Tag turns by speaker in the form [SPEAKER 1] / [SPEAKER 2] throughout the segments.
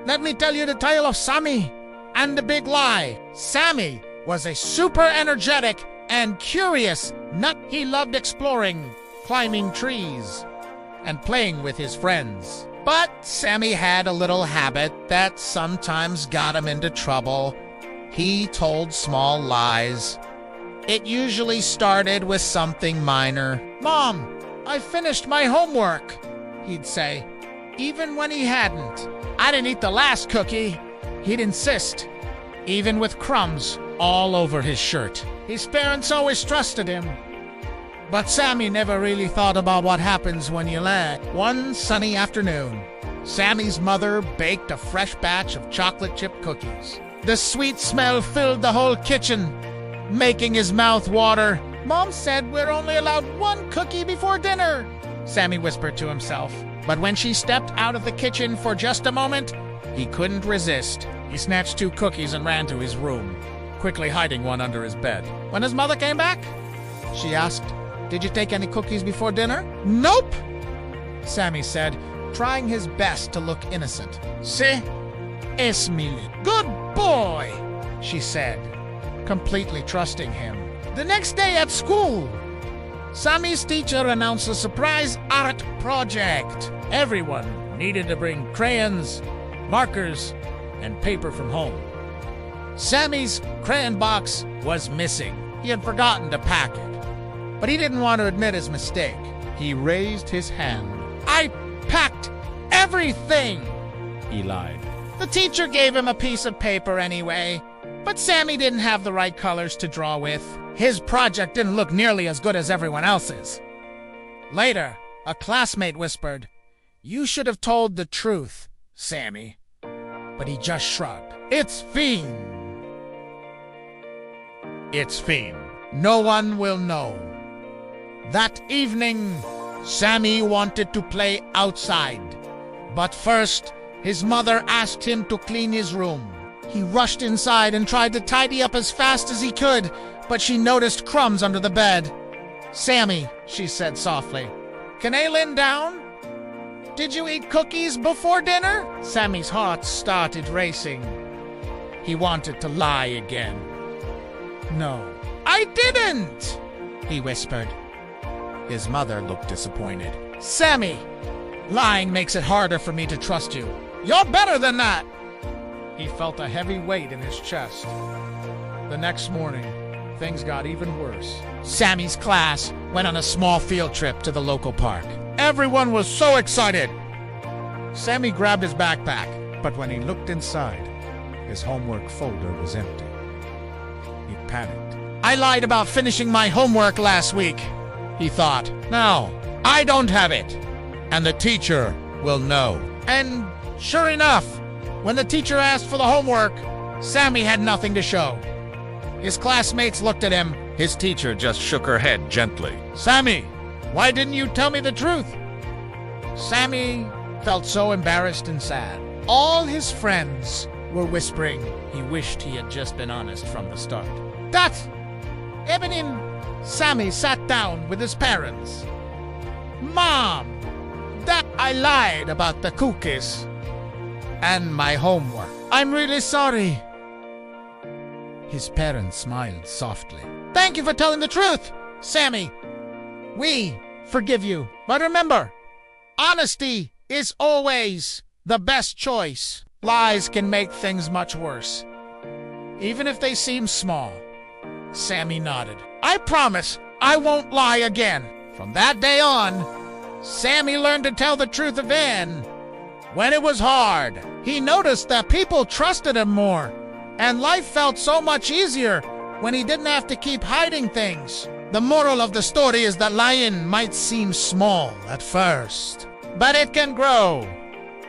[SPEAKER 1] let me tell you the tale of Sammy and the big lie. Sammy was a super energetic and curious nut. He loved exploring, climbing trees, and playing with his friends. But Sammy had a little habit that sometimes got him into trouble. He told small lies. It usually started with something minor. "Mom, I finished my homework," he'd say, even when he hadn't. "I didn't eat the last cookie," he'd insist, even with crumbs all over his shirt. His parents always trusted him. But Sammy never really thought about what happens when you lie. One sunny afternoon, Sammy's mother baked a fresh batch of chocolate chip cookies. The sweet smell filled the whole kitchen, making his mouth water. "Mom said we're only allowed one cookie before dinner," Sammy whispered to himself. But when she stepped out of the kitchen for just a moment, he couldn't resist. He snatched 2 cookies and ran to his room, quickly hiding one under his bed. When his mother came back, she asked, "Did you take any cookies before dinner?" "Nope," Sammy said, trying his best to look innocent. "See? Es mi good boy," she said, completely trusting him. The next day at school, Sammy's teacher announced a surprise art project. Everyone needed to bring crayons, markers, and paper from home. Sammy's crayon box was missing. He had forgotten to pack it, but he didn't want to admit his mistake. He raised his hand. "I packed everything," he lied. The teacher gave him a piece of paper anyway, but Sammy didn't have the right colors to draw with. His project didn't look nearly as good as everyone else's. Later, a classmate whispered, "You should have told the truth, Sammy." But he just shrugged. It's fine. It's fine. No one will know. That evening, Sammy wanted to play outside. But first, his mother asked him to clean his room. He rushed inside and tried to tidy up as fast as he could, but she noticed crumbs under the bed. "Sammy," she said softly, "can I lay down? Did you eat cookies before dinner?" Sammy's heart started racing. He wanted to lie again. "No, I didn't," he whispered. His mother looked disappointed. "Sammy, lying makes it harder for me to trust you. You're better than that." He felt a heavy weight in his chest. The next morning, things got even worse. Sammy's class went on a small field trip to the local park. Everyone was so excited. Sammy grabbed his backpack, but when he looked inside, his homework folder was empty. He panicked. "I lied about finishing my homework last week," he thought. "Now, I don't have it, and the teacher will know." And sure enough, when the teacher asked for the homework, Sammy had nothing to show. His classmates looked at him. His teacher just shook her head gently. "Sammy, why didn't you tell me the truth?" Sammy felt so embarrassed and sad. All his friends were whispering he wished he had just been honest from the start. That evening, Sammy sat down with his parents. "Mom, that I lied about the cookies and my homework. I'm really sorry." His parents smiled softly. "Thank you for telling the truth, Sammy. We forgive you. But remember, honesty is always the best choice. Lies can make things much worse, even if they seem small." Sammy nodded. "I promise I won't lie again." From that day on, Sammy learned to tell the truth even when it was hard. He noticed that people trusted him more, and life felt so much easier when he didn't have to keep hiding things. The moral of the story is that lying might seem small at first, but it can grow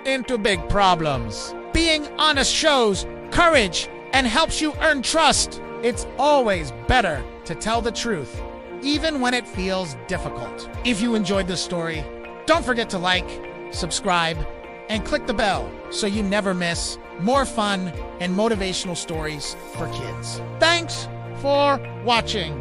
[SPEAKER 1] into big problems. Being honest shows courage and helps you earn trust. It's always better to tell the truth, even when it feels difficult. If you enjoyed this story, don't forget to like, subscribe, and click the bell so you never miss more fun and motivational stories for kids. Thanks for watching.